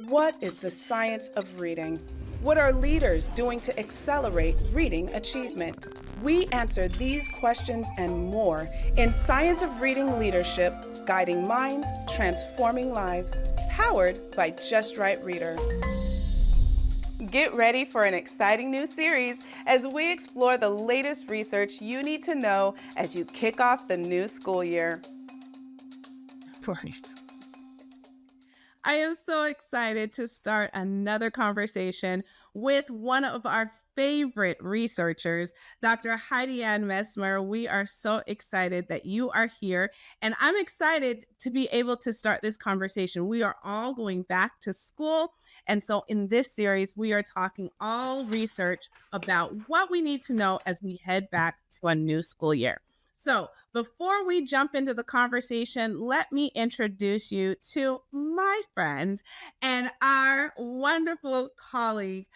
What is the science of reading? What are leaders doing to accelerate reading achievement? We answer these questions and more in Science of Reading Leadership, Guiding Minds, Transforming Lives, powered by Just Right Reader. Get ready for an exciting new series as we explore the latest research you need to know as you kick off the new school year. Of course. I am so excited to start another conversation with one of our favorite researchers, Dr. Heidi Anne Mesmer. We are so excited that you are here, and I'm excited to be able to start this conversation. We are all going back to school, and so in this series, we are talking all research about what we need to know as we head back to a new school year. So before we jump into the conversation, let me introduce you to my friend and our wonderful colleague,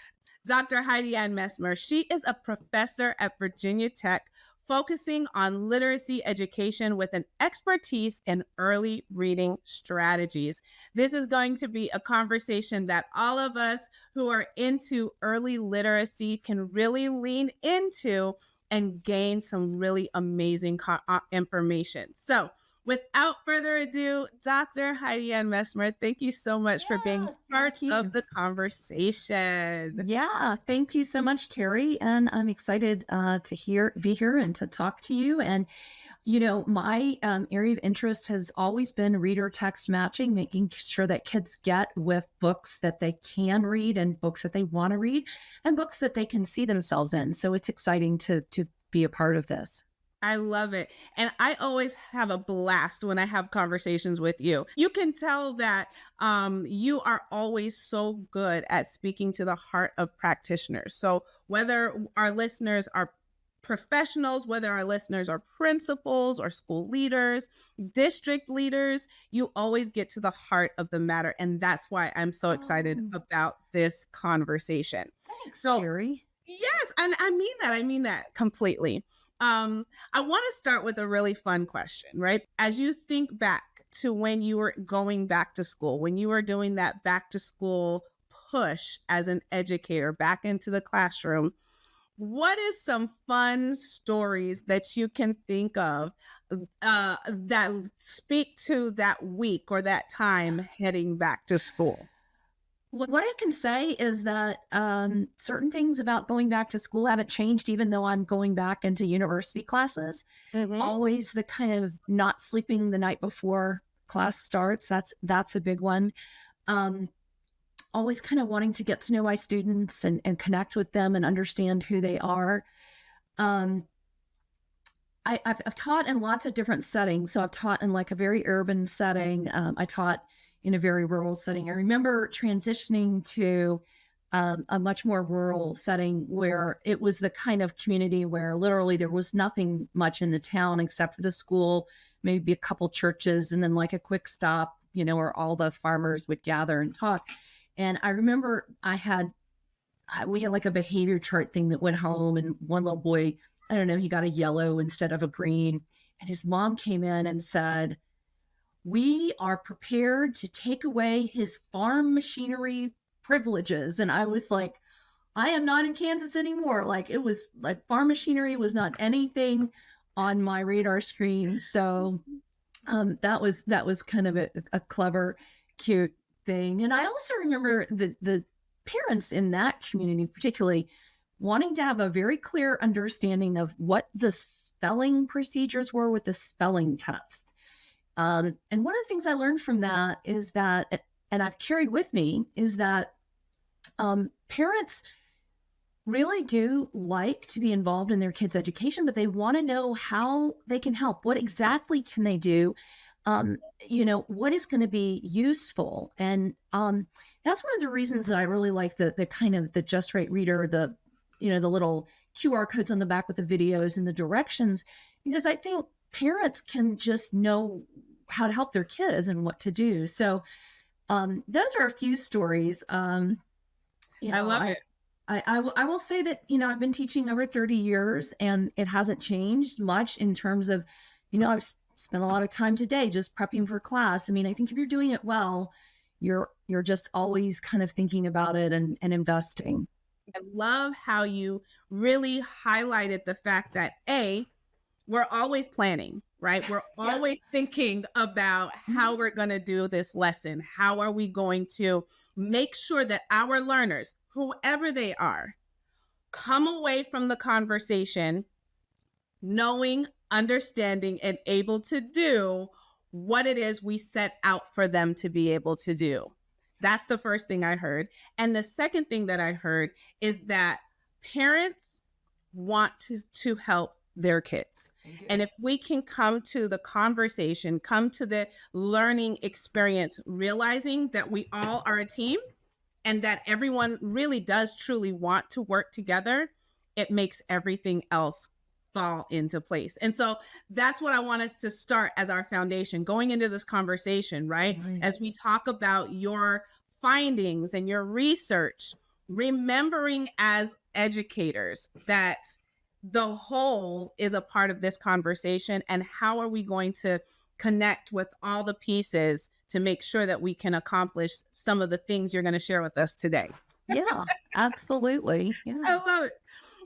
Dr. Heidi Anne Mesmer. She is a professor at Virginia Tech, focusing on literacy education with an expertise in early reading strategies. This is going to be a conversation that all of us who are into early literacy can really lean into and gain some really amazing information. So without further ado, Dr. Heidi Anne Mesmer, thank you so much for being part of the conversation. Yeah, thank you so much, Terry. And I'm excited to be here and to talk to you. And, my area of interest has always been reader text matching, making sure that kids get with books that they can read and books that they want to read and books that they can see themselves in. So it's exciting to be a part of this. I love it. And I always have a blast when I have conversations with you. You can tell that you are always so good at speaking to the heart of practitioners. So whether our listeners are professionals, whether our listeners are principals or school leaders, district leaders, you always get to the heart of the matter. And that's why I'm so excited about this conversation. Thanks, Terry. Yes, and I mean that completely. I want to start with a really fun question, right? As you think back to when you were going back to school, when you were doing that back to school push as an educator back into the classroom, what is some fun stories that you can think of that speak to that week or that time heading back to school? What I can say is that certain things about going back to school haven't changed, even though I'm going back into university classes. Mm-hmm. Always the kind of not sleeping the night before class starts. That's a big one. Always kind of wanting to get to know my students and connect with them and understand who they are. I've taught in lots of different settings. So I've taught in like a very urban setting. I taught in a very rural setting. I remember transitioning to a much more rural setting where it was the kind of community where literally there was nothing much in the town except for the school, maybe a couple churches, and then like a quick stop, where all the farmers would gather and talk. And I remember we had like a behavior chart thing that went home, and one little boy, I don't know, he got a yellow instead of a green. And his mom came in and said, "We are prepared to take away his farm machinery privileges." And I was like, I am not in Kansas anymore. Like it was like farm machinery was not anything on my radar screen. So that was kind of a clever, cute thing. And I also remember the parents in that community, particularly wanting to have a very clear understanding of what the spelling procedures were with the spelling test. And one of the things I learned from that is that, and I've carried with me, is that parents really do like to be involved in their kids' education, but they want to know how they can help. What exactly can they do? What is going to be useful? And that's one of the reasons that I really like the kind of the Just Right Reader, the little QR codes on the back with the videos and the directions, because I think parents can just know how to help their kids and what to do. So those are a few stories. I love it. I will say that, I've been teaching over 30 years and it hasn't changed much in terms of, I've spent a lot of time today just prepping for class. I mean, I think if you're doing it well, you're you're just always kind of thinking about it and investing. I love how you really highlighted the fact that we're always planning, right? We're Yeah. always thinking about how we're going to do this lesson. How are we going to make sure that our learners, whoever they are, come away from the conversation knowing, understanding, and able to do what it is we set out for them to be able to do. That's the first thing I heard. And the second thing that I heard is that parents want to help their kids. And if we can come to the conversation, come to the learning experience, realizing that we all are a team and that everyone really does truly want to work together, it makes everything else fall into place. And so that's what I want us to start as our foundation going into this conversation, right? Right. As we talk about your findings and your research, remembering as educators that the whole is a part of this conversation, and how are we going to connect with all the pieces to make sure that we can accomplish some of the things you're going to share with us today. Yeah, absolutely. I Yeah. love it.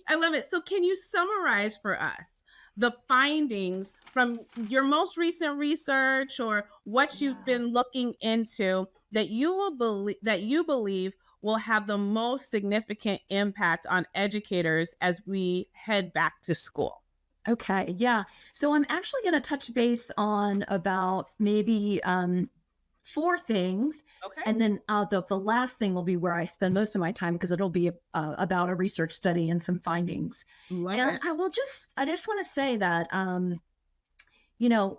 I love it. So can you summarize for us the findings from your most recent research or what you've been looking into that you believe will have the most significant impact on educators as we head back to school? Okay. Yeah. So I'm actually going to touch base on about maybe four things. Okay. And then the last thing will be where I spend most of my time because it'll be about a research study and some findings. Love And it. I just want to say that,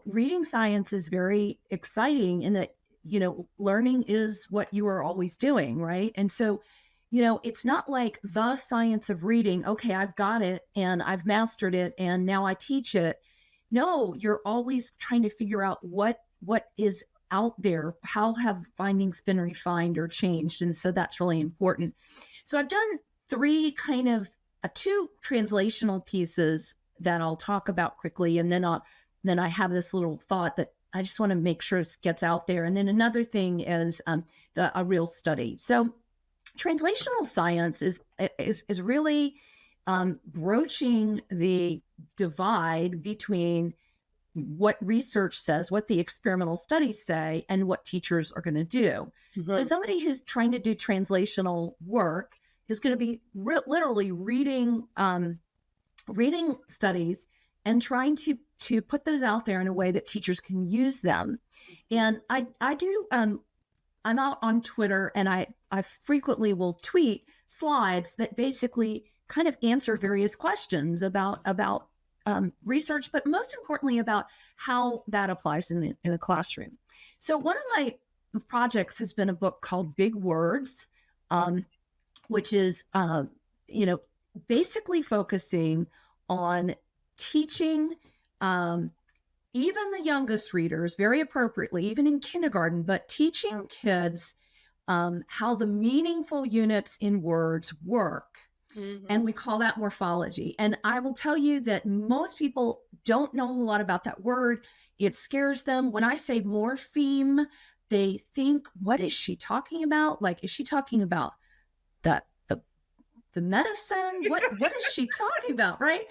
reading science is very exciting in that, learning is what you are always doing. Right. And so, it's not like the science of reading. Okay, I've got it and I've mastered it and now I teach it. No, you're always trying to figure out what is out there. How have findings been refined or changed? And so that's really important. So I've done three kind of two translational pieces that I'll talk about quickly. And then I have this little thought that I just want to make sure it gets out there. And then another thing is a real study. So translational science is really broaching the divide between what research says, what the experimental studies say, and what teachers are going to do. So somebody who's trying to do translational work is going to be literally reading studies and trying to put those out there in a way that teachers can use them. And I do I'm out on Twitter and I frequently will tweet slides that basically kind of answer various questions about research, but most importantly about how that applies in the classroom. So one of my projects has been a book called Big Words, which is, basically focusing on teaching even the youngest readers very appropriately, even in kindergarten, but teaching kids how the meaningful units in words work. And we call that morphology. And I will tell you that most people don't know a lot about that word. It scares them. When I say morpheme, they think, what is she talking about? Like, is she talking about the medicine? What is she talking about? Right?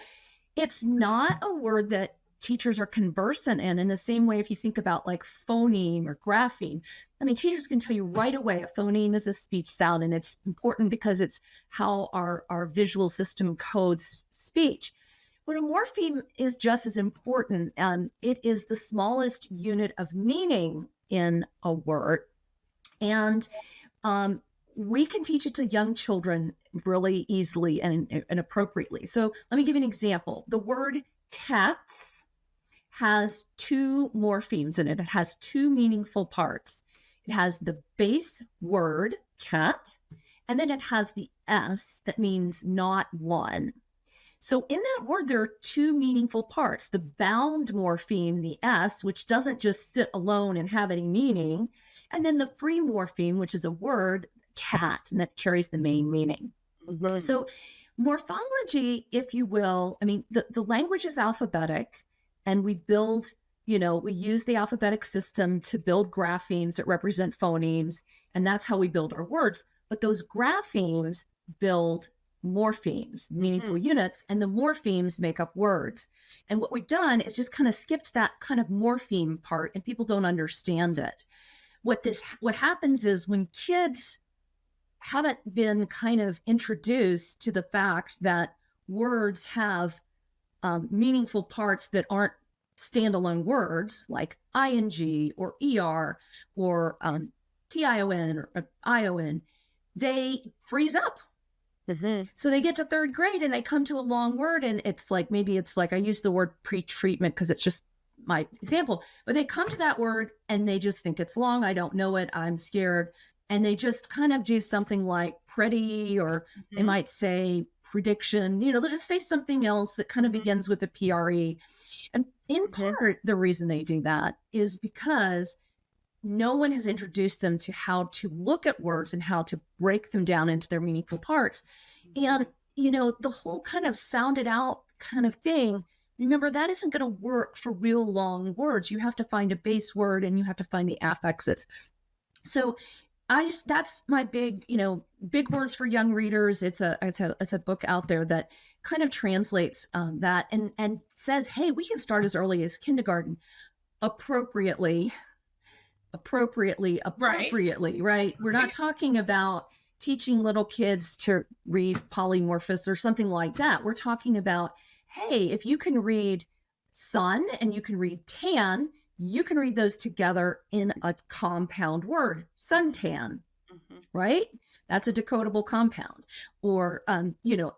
It's not a word that teachers are conversant in the same way if you think about like phoneme or grapheme. I mean, teachers can tell you right away a phoneme is a speech sound, and it's important because it's how our visual system codes speech. But a morpheme is just as important. It is the smallest unit of meaning in a word. And we can teach it to young children really easily and appropriately. So let me give you an example. The word cats has two morphemes in it. It has two meaningful parts. It has the base word, cat, and then it has the S that means not one. So in that word, there are two meaningful parts. The bound morpheme, the S, which doesn't just sit alone and have any meaning, and then the free morpheme, which is a word, cat, and that carries the main meaning. So morphology, if you will, I mean, the language is alphabetic, and we build, we use the alphabetic system to build graphemes that represent phonemes. And that's how we build our words. But those graphemes build morphemes, meaningful units, and the morphemes make up words. And what we've done is just kind of skipped that kind of morpheme part, and people don't understand it. What happens is when kids haven't been kind of introduced to the fact that words have meaningful parts that aren't standalone words like ing or er or tion or ion, they freeze up. So they get to third grade and they come to a long word, and it's like, maybe it's like, I use the word pre-treatment because it's just my example, but they come to that word and they just think it's long. I don't know it. I'm scared. And they just kind of do something like pretty, or they might say prediction, they'll just say something else that kind of begins with a PRE. And in part, the reason they do that is because no one has introduced them to how to look at words and how to break them down into their meaningful parts. And, the whole kind of sounded out kind of thing, remember, that isn't going to work for real long words. You have to find a base word and you have to find the affixes. So that's my big words for young readers. It's a book out there that kind of translates that and says, hey, we can start as early as kindergarten, appropriately, right? We're not talking about teaching little kids to read polymorphous or something like that. We're talking about, hey, if you can read sun and you can read tan, you can read those together in a compound word, suntan, right? That's a decodable compound. Or,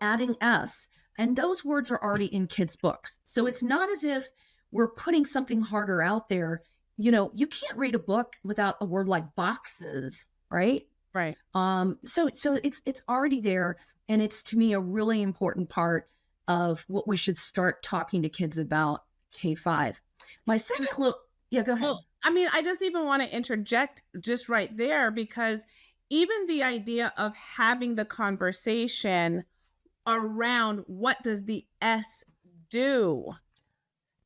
adding S. And those words are already in kids' books. So it's not as if we're putting something harder out there. You can't read a book without a word like boxes, right? Right. So it's already there. And it's, to me, a really important part of what we should start talking to kids about K-5. My second look, yeah, go ahead. Well, I just even want to interject just right there, because even the idea of having the conversation around what does the S do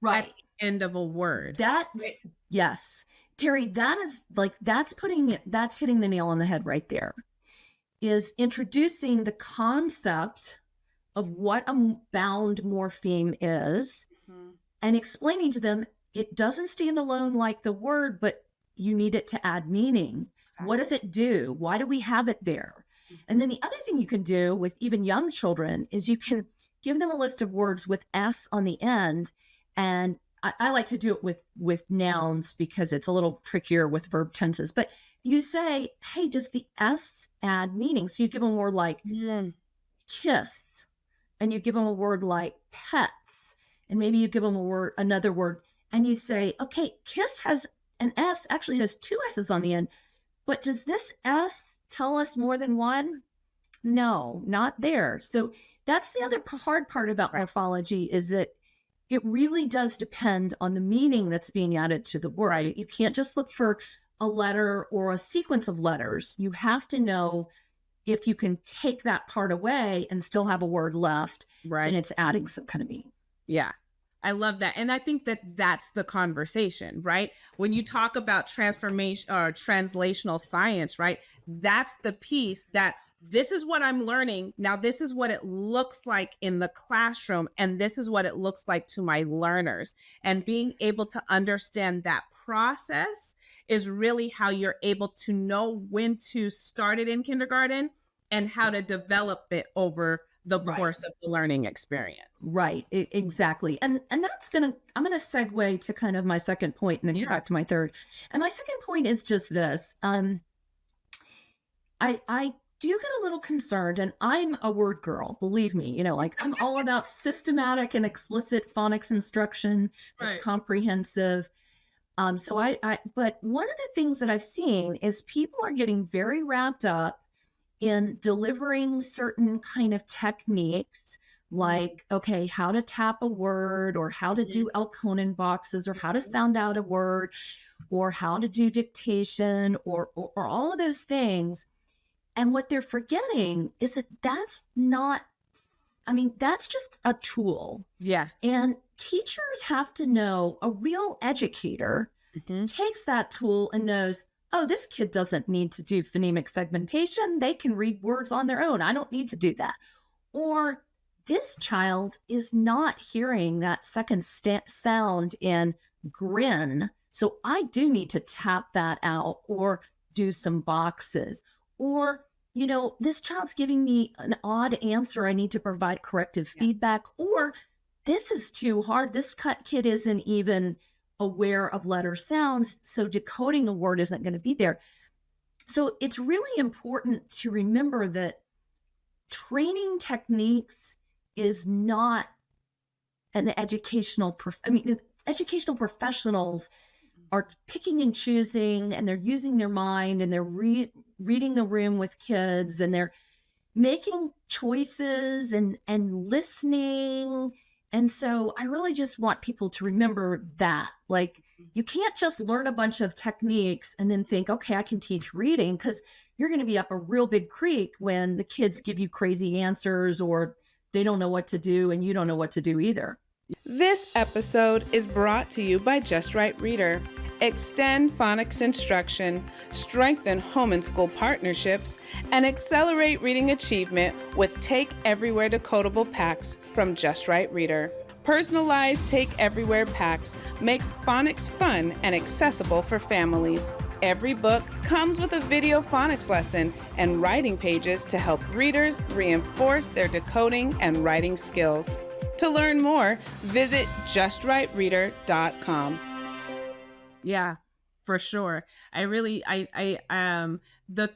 right at the end of a word. Yes. Terry, that's hitting the nail on the head right there, is introducing the concept of what a bound morpheme is and explaining to them it doesn't stand alone like the word, but you need it to add meaning. Exactly. What does it do? Why do we have it there? And then the other thing you can do with even young children is you can give them a list of words with S on the end. And I like to do it with nouns because it's a little trickier with verb tenses. But you say, hey, does the S add meaning? So you give them a word like kiss, and you give them a word like pets, and maybe you give them another word, and you say, okay, kiss has an S, actually it has two S's on the end, but does this S tell us more than one? No, not there. So that's the other hard part about morphology, is that it really does depend on the meaning that's being added to the word. Right. You can't just look for a letter or a sequence of letters. You have to know if you can take that part away and still have a word left, right, and it's adding some kind of meaning. Yeah. I love that. And I think that that's the conversation, right? When you talk about transformation or translational science, right? That's the piece that this is what I'm learning. Now, this is what it looks like in the classroom, and this is what it looks like to my learners. And being able to understand that process is really how you're able to know when to start it in kindergarten and how to develop it over the course of the learning experience. Right. Exactly. And that's I'm going to segue to kind of my second point and then get back to my third. And my second point is just this. I do get a little concerned, and I'm a word girl, believe me, I'm all about systematic and explicit phonics instruction. It's comprehensive. But one of the things that I've seen is people are getting very wrapped up in delivering certain kind of techniques, like, okay, how to tap a word, or how to do Elkonin boxes, or how to sound out a word, or how to do dictation, or all of those things. And what they're forgetting is that that's just a tool. Yes. And teachers have to know, a real educator takes that tool and knows, oh, this kid doesn't need to do phonemic segmentation. They can read words on their own. I don't need to do that. Or this child is not hearing that second sound in grin. So I do need to tap that out or do some boxes. Or, this child's giving me an odd answer. I need to provide corrective feedback. Or this is too hard. This kid isn't even aware of letter sounds. So decoding a word isn't going to be there. So it's really important to remember that training techniques is not an educational professionals are picking and choosing, and they're using their mind, and they're reading the room with kids, and they're making choices and listening. And so I really just want people to remember that, like, you can't just learn a bunch of techniques and then think, okay, I can teach reading, because you're going to be up a real big creek when the kids give you crazy answers or they don't know what to do and you don't know what to do either. This episode is brought to you by Just Right Reader. Extend phonics instruction, strengthen home and school partnerships, and accelerate reading achievement with Take Everywhere decodable packs from Just Right Reader. Personalized Take Everywhere packs makes phonics fun and accessible for families. Every book comes with a video phonics lesson and writing pages to help readers reinforce their decoding and writing skills. To learn more, visit justrightreader.com. Yeah, for sure. The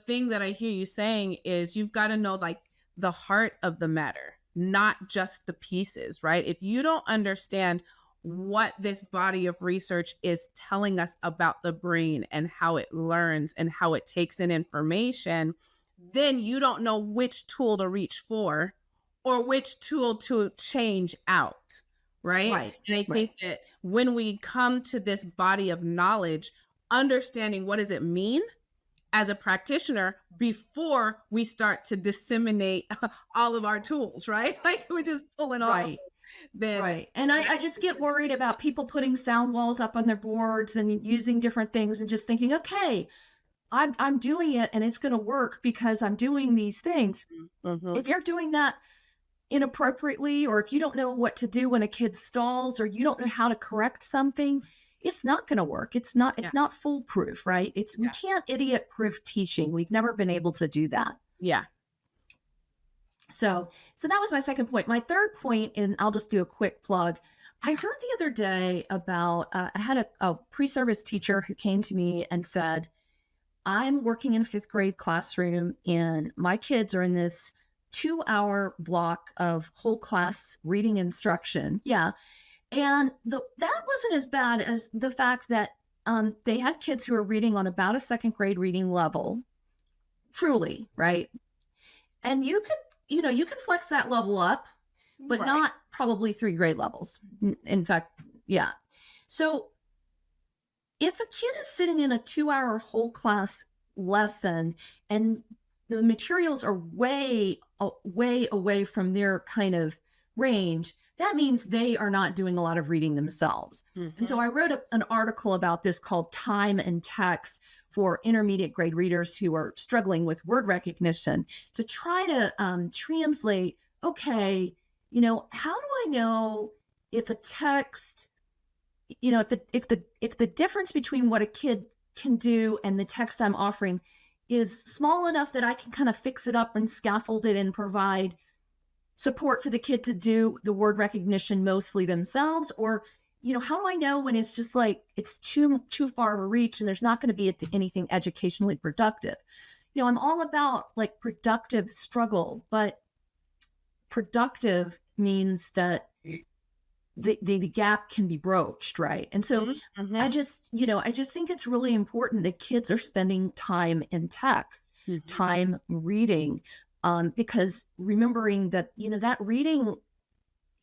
thing that I hear you saying is you've got to know like the heart of the matter, not just the pieces, right? If you don't understand what this body of research is telling us about the brain and how it learns and how it takes in information, then you don't know which tool to reach for or which tool to change out, right? And I think that when we come to this body of knowledge, understanding what does it mean as a practitioner before we start to disseminate all of our tools, right? Like we're just pulling off. Right. And I just get worried about people putting sound walls up on their boards and using different things and just thinking, okay, I'm doing it and it's going to work because I'm doing these things. Mm-hmm. If you're doing that inappropriately, or if you don't know what to do when a kid stalls, or you don't know how to correct something, it's not going to work. It's not foolproof, right? We can't idiot proof teaching. We've never been able to do that. Yeah. So that was my second point. My third point, and I'll just do a quick plug. I heard the other day about, I had a pre-service teacher who came to me and said, I'm working in a 5th grade classroom and my kids are in this 2-hour block of whole class reading instruction. Yeah. And that wasn't as bad as the fact that they had kids who were reading on about a 2nd grade reading level, truly, right? And you can flex that level up, but not probably 3 grade levels. In fact, yeah. So if a kid is sitting in a 2-hour whole class lesson and the materials are way away from their kind of range, that means they are not doing a lot of reading themselves. Mm-hmm. And so I wrote an article about this called Time and Text for intermediate grade readers who are struggling with word recognition, to try to translate, okay, how do I know if a text, if the difference between what a kid can do and the text I'm offering is small enough that I can kind of fix it up and scaffold it and provide support for the kid to do the word recognition mostly themselves? Or, how do I know when it's just like, it's too far of a reach and there's not going to be anything educationally productive? I'm all about like productive struggle, but productive means that the gap can be broached, right? And so mm-hmm. I just think it's really important that kids are spending time in text, mm-hmm. time reading, because remembering that, that reading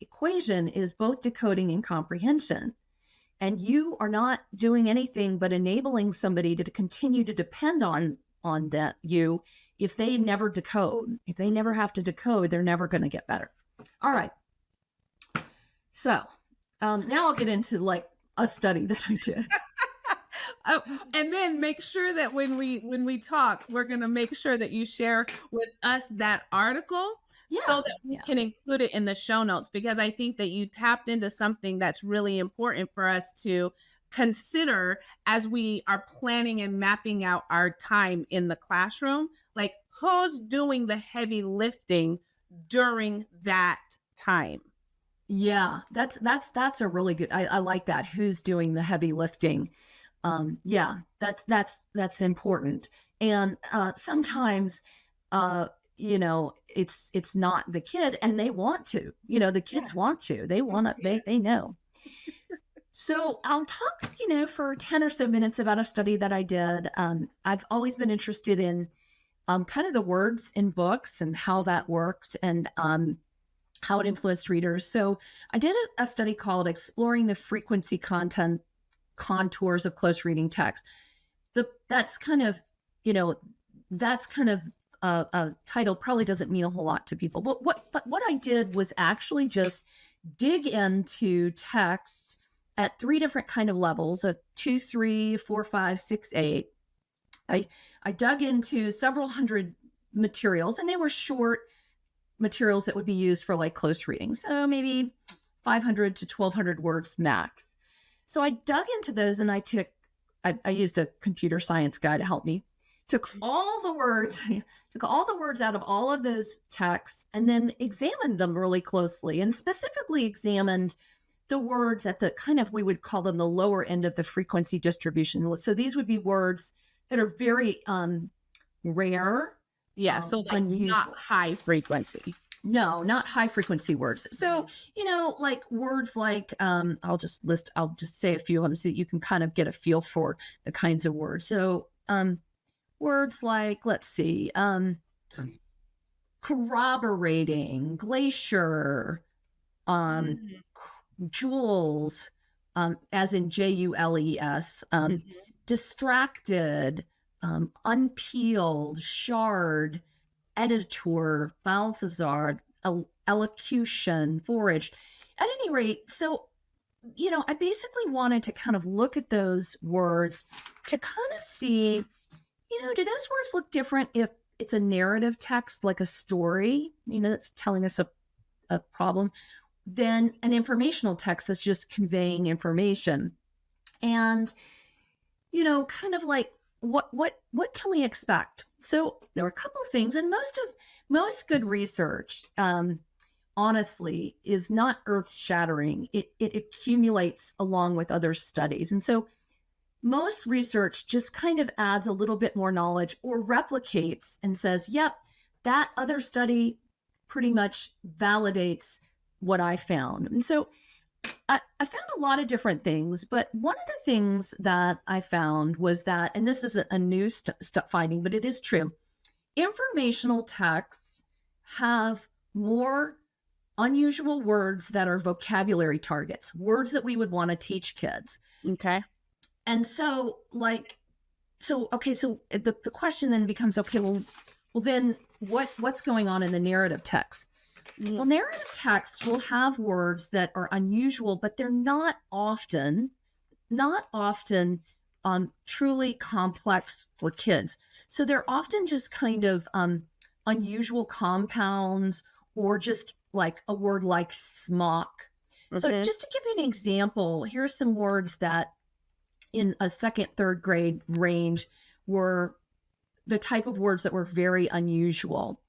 equation is both decoding and comprehension. And you are not doing anything but enabling somebody to continue to depend on that if they never decode. If they never have to decode, they're never going to get better. All right. So now I'll get into like a study that I did. Oh, and then make sure that when we talk, we're going to make sure that you share with us that article so Yeah, that we yeah. can include it in the show notes, because I think that you tapped into something that's really important for us to consider as we are planning and mapping out our time in the classroom. Like, who's doing the heavy lifting during that time? Yeah, that's a really good. I like that. Who's doing the heavy lifting? Yeah, that's important. And sometimes, it's not the kid, and they want to. The Yeah. kids want to. They want to. They know. So I'll talk, for 10 or so minutes about a study that I did. I've always been interested in kind of the words in books and how that worked, and how it influenced readers. So I did a study called Exploring the Frequency Content Contours of Close Reading Text. That's kind of, you know, that's kind of a title probably doesn't mean a whole lot to people. But what I did was actually just dig into texts at three different kind of levels: a 2, 3, 4, 5, 6, 8. I dug into several hundred materials, and they were short materials that would be used for like close reading. So maybe 500 to 1200 words max. So I dug into those, and I used a computer science guy to help me. Took all the words, took all the words out of all of those texts, and then examined them really closely, and specifically examined the words at the kind of, we would call them the lower end of the frequency distribution. So these would be words that are very rare. Yeah, so like Unusual. not high frequency. No, not high frequency words. So, like words like, I'll just say a few of them so that you can kind of get a feel for the kinds of words. So, words like, let's see, corroborating, glacier, jewels, as in Jules, distracted, unpeeled, shard, editor, Balthazar, elocution, forage. At any rate, so, I basically wanted to kind of look at those words to kind of see, do those words look different if it's a narrative text, like a story, that's telling us a problem, than an informational text that's just conveying information. And, kind of like, what can we expect? So there were a couple of things, and most good research, honestly, is not earth shattering. It accumulates along with other studies. And so most research just kind of adds a little bit more knowledge or replicates and says, yep, that other study pretty much validates what I found. And so I found a lot of different things, but one of the things that I found was that, and this isn't a new finding, but it is true, informational texts have more unusual words that are vocabulary targets, words that we would want to teach kids. Okay. And so, so the question then becomes, okay, well then what's going on in the narrative text? Well, narrative texts will have words that are unusual, but they're not often truly complex for kids. So they're often just kind of unusual compounds, or just like a word like smock. Okay. So just to give you an example, here's some words that in a second, third grade range were the type of words that were very unusual.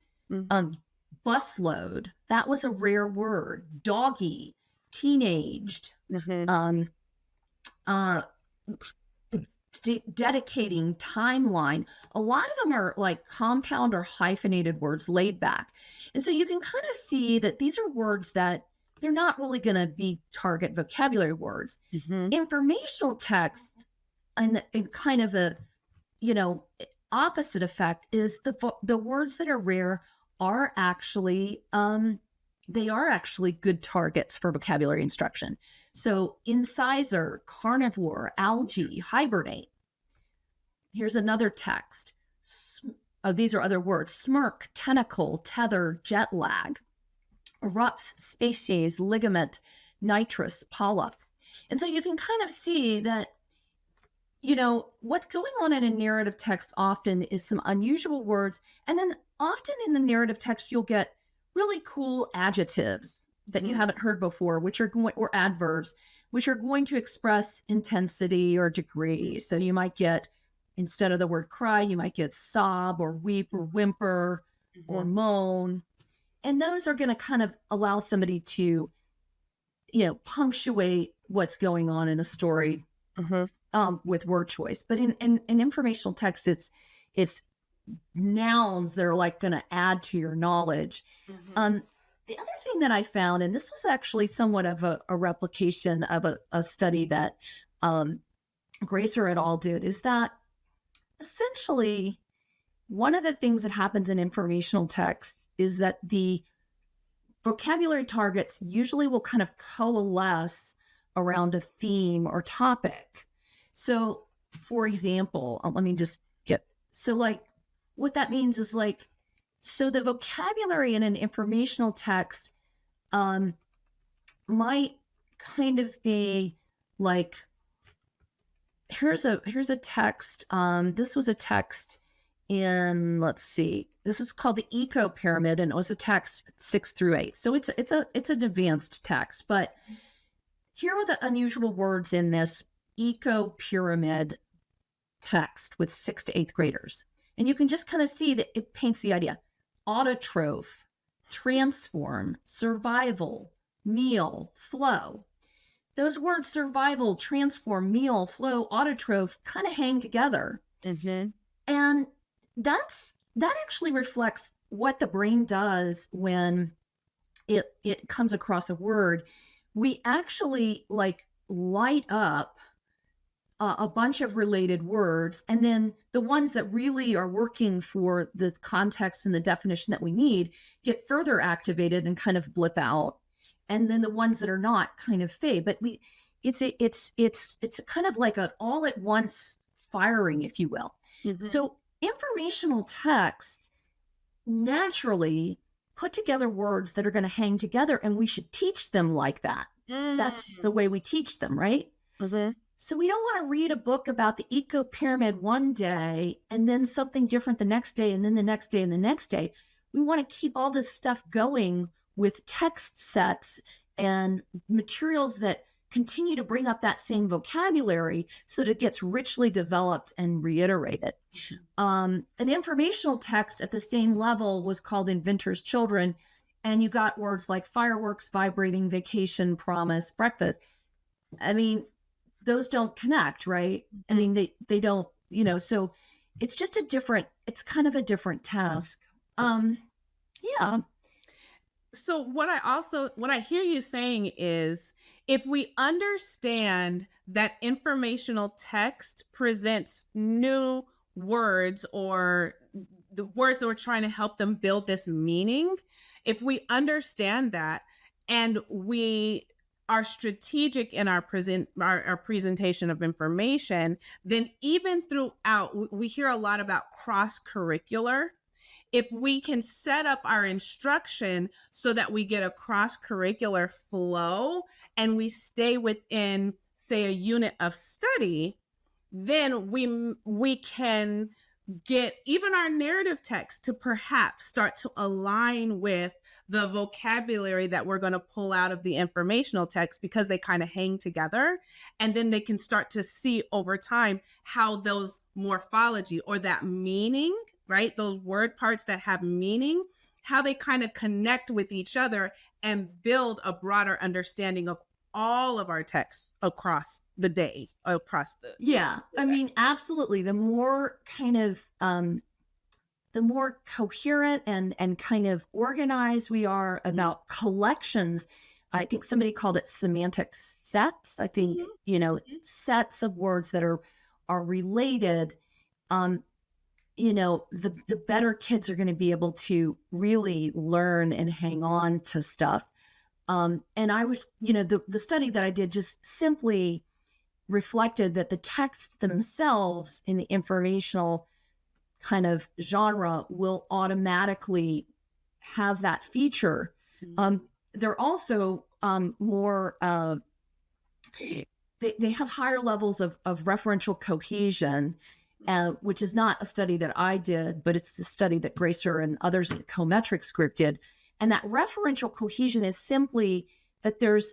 Busload, that was a rare word. Doggy, teenaged, dedicating, timeline. A lot of them are like compound or hyphenated words, laid back. And so you can kind of see that these are words that they're not really going to be target vocabulary words. Informational text, and kind of a, opposite effect is the words that are rare are actually, they are actually good targets for vocabulary instruction. So incisor, carnivore, algae, hibernate. Here's another text. These are other words: smirk, tentacle, tether, jet lag, erupts, species, ligament, nitrous, polyp. And so you can kind of see that what's going on in a narrative text often is some unusual words. And then often in the narrative text, you'll get really cool adjectives that you haven't heard before, which are going, or adverbs, which are going to express intensity or degree. So you might get, instead of the word cry, you might get sob or weep or whimper or moan. And those are going to kind of allow somebody to, punctuate what's going on in a story with word choice. But in informational text, it's nouns that are like going to add to your knowledge. The other thing that I found, and this was actually somewhat of a replication of a study that Gracer et al. Did, is that essentially one of the things that happens in informational texts is that the vocabulary targets usually will kind of coalesce around a theme or topic. So, for example, let me just like, what that means is like, so the vocabulary in an informational text might kind of be like, here's a text. This was a text in, let's see, this is called the Eco Pyramid, and it was a text 6 through 8. So it's an advanced text, but here are the unusual words in this Eco Pyramid text with 6th to 8th graders. And you can just kind of see that it paints the idea. Autotroph, transform, survival, meal, flow. Those words survival, transform, meal, flow, autotroph kind of hang together. And that actually reflects what the brain does when it comes across a word. We actually like light up a bunch of related words, and then the ones that really are working for the context and the definition that we need get further activated and kind of blip out, and then the ones that are not kind of fade. But it's a kind of like an all at once firing, if you will. So informational text naturally put together words that are going to hang together, and we should teach them like that. That's the way we teach them, right? So we don't want to read a book about the Eco Pyramid one day and then something different the next day, and then the next day and the next day. We want to keep all this stuff going with text sets and materials that continue to bring up that same vocabulary so that it gets richly developed and reiterated. An informational text at the same level was called Inventor's Children, and you got words like fireworks, vibrating, vacation, promise, breakfast. I mean, those don't connect, right? I mean, they don't, so it's just it's kind of a different task. Yeah. So what I hear you saying is, if we understand that informational text presents new words or the words that we're trying to help them build this meaning, if we understand that and we are strategic in our presentation of information, then even throughout, we hear a lot about cross-curricular. If we can set up our instruction so that we get a cross-curricular flow and we stay within, say, a unit of study, then we can get even our narrative text to perhaps start to align with the vocabulary that we're going to pull out of the informational text, because they kind of hang together. And then they can start to see over time how those morphology or that meaning, right? Those word parts that have meaning, how they kind of connect with each other and build a broader understanding of all of our texts across the day, across the I mean, absolutely. The more kind of the more coherent and kind of organized we are about collections. I think somebody called it semantic sets. I think sets of words that are related. The better kids are going to be able to really learn and hang on to stuff. And I was, the study that I did just simply reflected that the texts themselves in the informational kind of genre will automatically have that feature. They're also more they have higher levels of referential cohesion, which is not a study that I did, but it's the study that Gracer and others in the Cometrics group did. And that referential cohesion is simply that the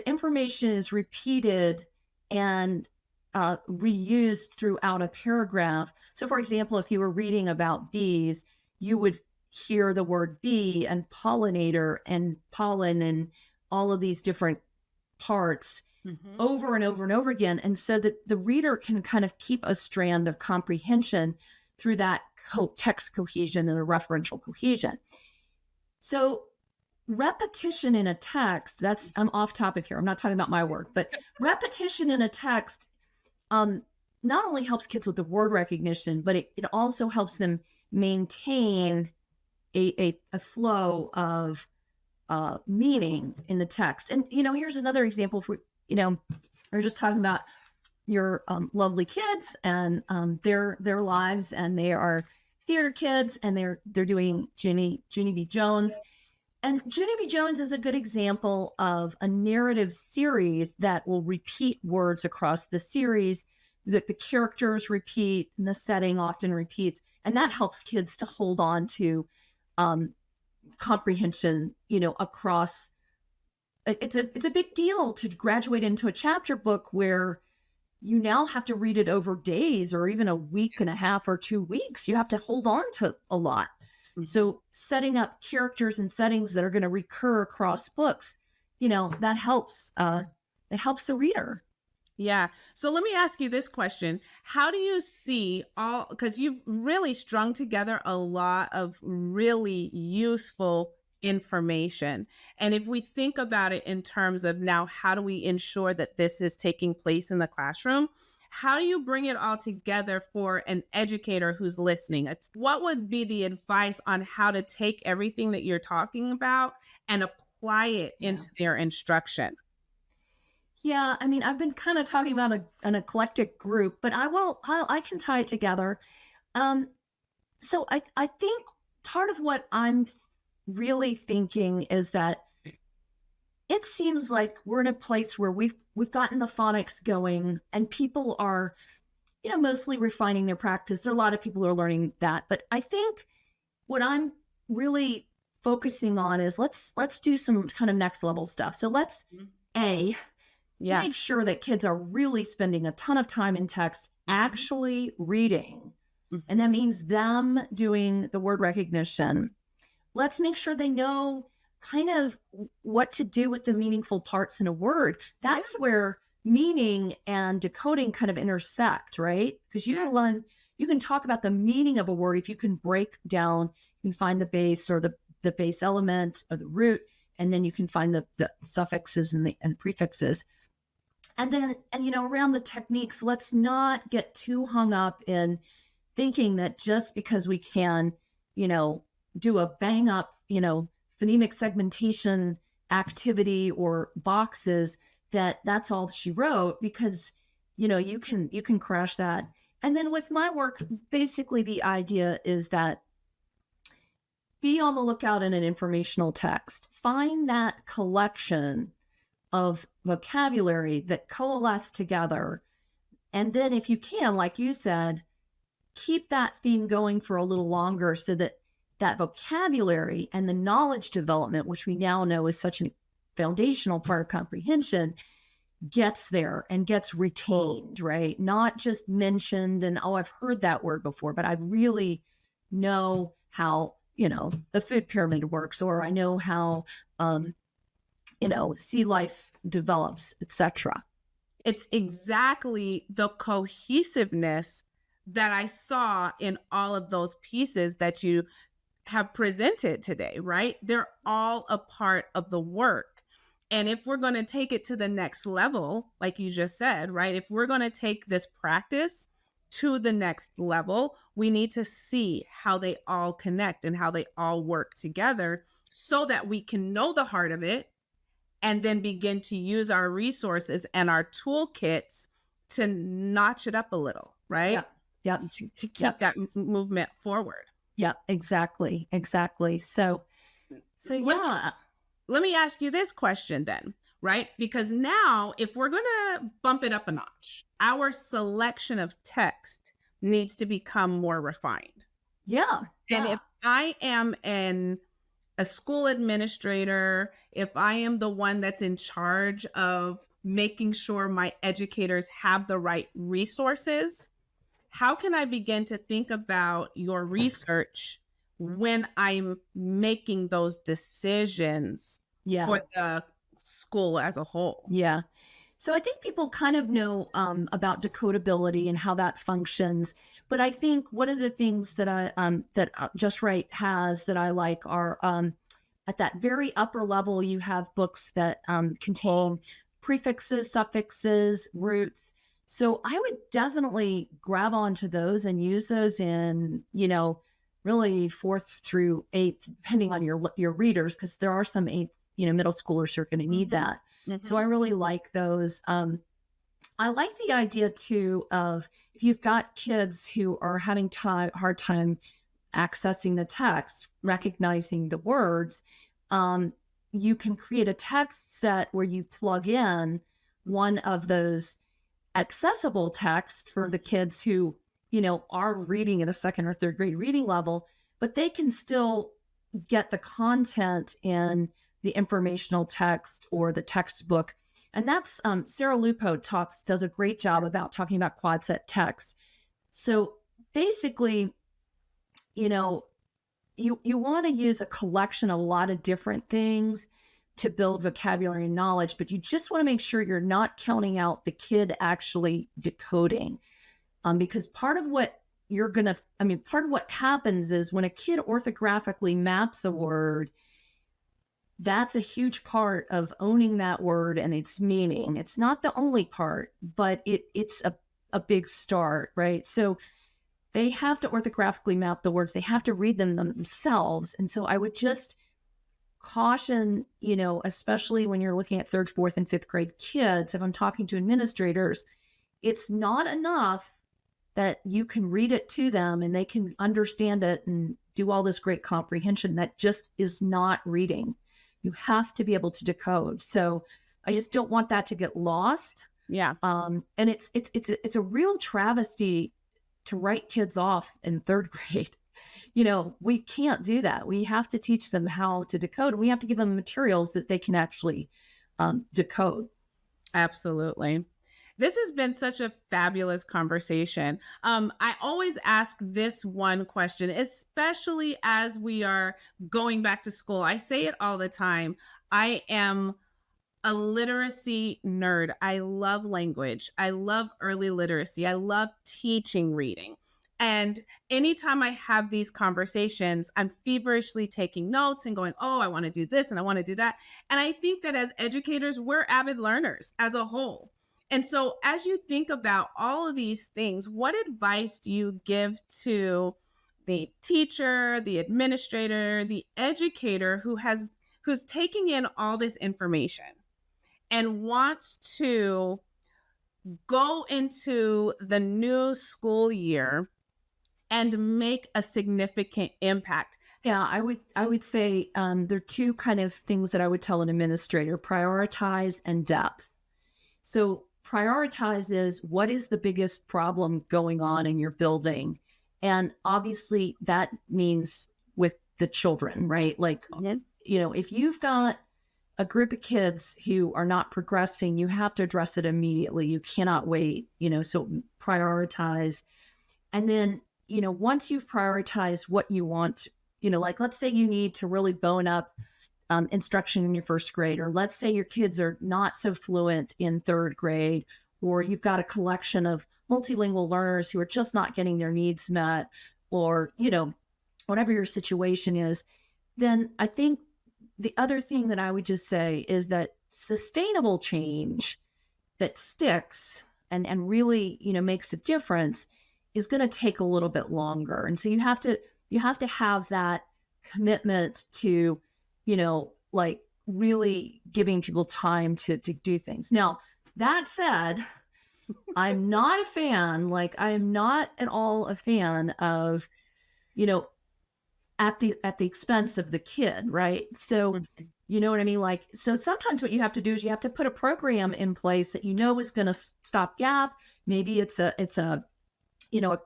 information is repeated and reused throughout a paragraph. So, for example, if you were reading about bees, you would hear the word bee and pollinator and pollen and all of these different parts over and over and over again. And so that the reader can kind of keep a strand of comprehension through that text cohesion and the referential cohesion. So repetition in a text, I'm off topic here. I'm not talking about my work, but repetition in a text not only helps kids with the word recognition, but it also helps them maintain a flow of meaning in the text. And, here's another example for, we're just talking about your lovely kids and their lives, and they are theater kids, and they're doing Junie B. Jones. And Junie B. Jones is a good example of a narrative series that will repeat words across the series, that the characters repeat and the setting often repeats. And that helps kids to hold on to comprehension, across. It's a big deal to graduate into a chapter book where you now have to read it over days or even a week and a half or 2 weeks. You have to hold on to a lot. So setting up characters and settings that are going to recur across books, that helps the reader. Yeah. So let me ask you this question. How do you see because you've really strung together a lot of really useful information. And if we think about it in terms of now, how do we ensure that this is taking place in the classroom? How do you bring it all together for an educator who's listening? What would be the advice on how to take everything that you're talking about and apply it into their instruction? Yeah, I mean, I've been kind of talking about an eclectic group, but I can tie it together. So I think part of what I'm really thinking is that it seems like we're in a place where we've gotten the phonics going, and people are, mostly refining their practice. There are a lot of people who are learning that, but I think what I'm really focusing on is let's do some kind of next level stuff. So let's make sure that kids are really spending a ton of time in text, actually reading, and that means them doing the word recognition. Let's make sure they know kind of what to do with the meaningful parts in a word. That's where meaning and decoding kind of intersect, right? Because you can talk about the meaning of a word if you can break down, you can find the base or the base element or the root, and then you can find the suffixes and prefixes. And then, around the techniques, let's not get too hung up in thinking that just because we can, do a bang up, phonemic segmentation activity or boxes, that's all she wrote, because, you can crash that. And then with my work, basically the idea is that be on the lookout in an informational text. Find that collection of vocabulary that coalesce together. And then if you can, like you said, keep that theme going for a little longer so that vocabulary and the knowledge development, which we now know is such a foundational part of comprehension, gets there and gets retained, right? Not just mentioned and, I've heard that word before, but I really know how, the food pyramid works, or I know how, sea life develops, etc. It's exactly the cohesiveness that I saw in all of those pieces that you have presented today, right? They're all a part of the work. And if we're going to take it to the next level, like you just said, right? If we're going to take this practice to the next level, we need to see how they all connect and how they all work together so that we can know the heart of it and then begin to use our resources and our toolkits to notch it up a little, right? Yeah. To keep that movement forward. Yeah, exactly. So yeah. Let me ask you this question then. right? Because now, if we're going to bump it up a notch, our selection of text needs to become more refined. Yeah. And Yeah. if I am a school administrator, if I am the one that's in charge of making sure my educators have the right resources, how can I begin to think about your research when I'm making those decisions Yeah. for the school as a whole? Yeah. So I think people kind of know about decodability and how that functions, but I think one of the things that Just Right has that I like are at that very upper level, you have books that contain prefixes, suffixes, roots. So I would definitely grab onto those and use those in, really fourth through eighth, depending on your readers, because there are some eighth, middle schoolers who are going to need Mhm. that. So I Mhm. really like those. I like the idea too of if you've got kids who are having hard time accessing the text, recognizing the words, you can create a text set where you plug in one of those accessible texts for the kids who, are reading at a second or third grade reading level, but they can still get the content in the informational text or the textbook. And that's Sarah Lupo does a great job about talking about quad set text. So basically, you know, you want to use a collection of a lot of different things to build vocabulary and knowledge, but you just want to make sure you're not counting out the kid actually decoding. Because part of what part of what happens is when a kid orthographically maps a word, that's a huge part of owning that word and its meaning. It's not the only part, but it's a big start, right? So they have to orthographically map the words. They have to read them themselves. And so I would just caution, especially when you're looking at third, fourth, and fifth grade kids, if I'm talking to administrators, it's not enough that you can read it to them and they can understand it and do all this great comprehension. That just is not reading. You have to be able to decode. So I just don't want that to get lost. Yeah. And it's a real travesty to write kids off in third grade. We can't do that. We have to teach them how to decode, and we have to give them materials that they can actually decode. Absolutely. This has been such a fabulous conversation. I always ask this one question, especially as we are going back to school. I say it all the time. I am a literacy nerd. I love language. I love early literacy. I love teaching reading. And anytime I have these conversations, I'm feverishly taking notes and going, oh, I want to do this and I want to do that. And I think that as educators, we're avid learners as a whole. And so as you think about all of these things, what advice do you give to the teacher, the administrator, the educator who's taking in all this information and wants to go into the new school year and make a significant impact? Yeah, I would say there are two kind of things that I would tell an administrator: prioritize and depth. So prioritize is what is the biggest problem going on in your building, and obviously that means with the children, right? Like, if you've got a group of kids who are not progressing, you have to address it immediately. You cannot wait, so prioritize. And then, once you've prioritized what you want, like let's say you need to really bone up instruction in your first grade, or let's say your kids are not so fluent in third grade, or you've got a collection of multilingual learners who are just not getting their needs met, or, whatever your situation is, then I think the other thing that I would just say is that sustainable change that sticks and really, makes a difference is going to take a little bit longer. And so you have to have that commitment to, like really giving people time to do things. Now, that said, I'm not a fan, I am not at all a fan of, at the expense of the kid, right? So You know what I mean? Like, so sometimes what you have to do is you have to put a program in place that you know is going to stop gap. Maybe it's a you know,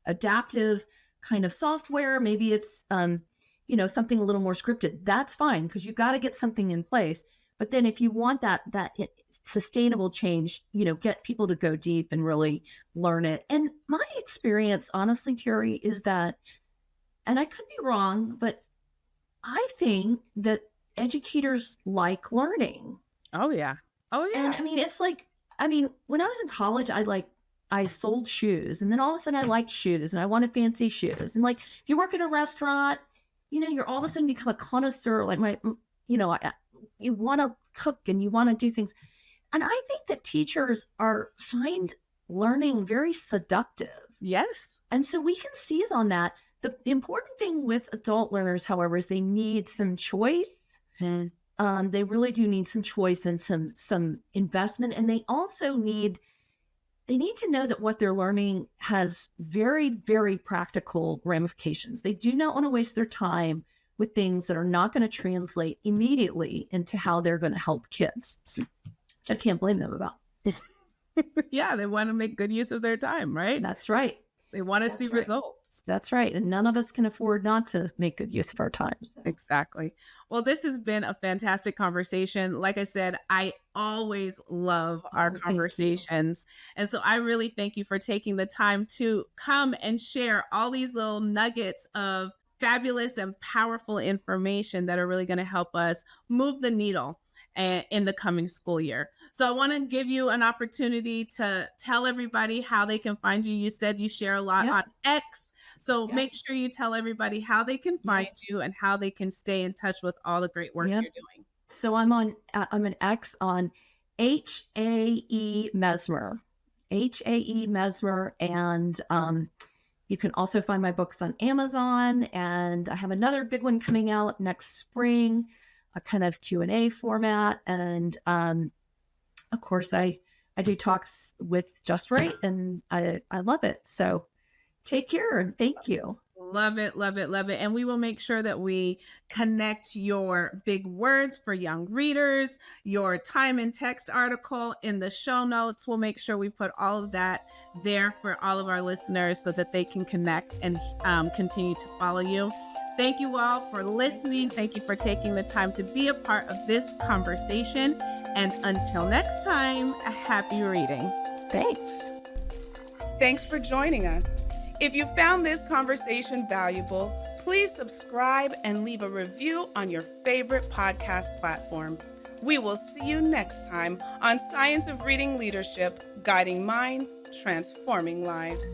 adaptive kind of software. Maybe it's, something a little more scripted. That's fine because you got to get something in place. But then if you want that sustainable change, get people to go deep and really learn it. And my experience, honestly, Terry, is that, and I could be wrong, but I think that educators like learning. Oh, yeah. Oh, yeah. And I mean, it's like, when I was in college, I sold shoes, and then all of a sudden I liked shoes and I wanted fancy shoes. And like, if you work in a restaurant, you're all of a sudden become a connoisseur. Like you want to cook and you want to do things. And I think that teachers find learning very seductive. Yes. And so we can seize on that. The important thing with adult learners, however, is they need some choice. They really do need some choice and some investment. And they also need to know that what they're learning has very, very practical ramifications. They do not want to waste their time with things that are not going to translate immediately into how they're going to help kids. So I can't blame them about. Yeah, they want to make good use of their time, right? That's right. They want to see results. That's right. And none of us can afford not to make good use of our time. So. Exactly. Well, this has been a fantastic conversation. Like I said, I always love our conversations. And so I really thank you for taking the time to come and share all these little nuggets of fabulous and powerful information that are really going to help us move the needle in the coming school year. So I want to give you an opportunity to tell everybody how they can find you. You said you share a lot on X. So make sure you tell everybody how they can find you and how they can stay in touch with all the great work you're doing. So I'm an X on HAE Mesmer, HAE Mesmer. And you can also find my books on Amazon. And I have another big one coming out next spring, a kind of Q&A format. And of course, I do talks with Just Right, and I love it. So take care and thank you. Love it, love it, love it. And we will make sure that we connect your big words for young readers, your time and text article in the show notes. We'll make sure we put all of that there for all of our listeners so that they can connect and continue to follow you. Thank you all for listening. Thank you for taking the time to be a part of this conversation. And until next time, a happy reading. Thanks. Thanks for joining us. If you found this conversation valuable, please subscribe and leave a review on your favorite podcast platform. We will see you next time on Science of Reading Leadership, Guiding Minds, Transforming Lives.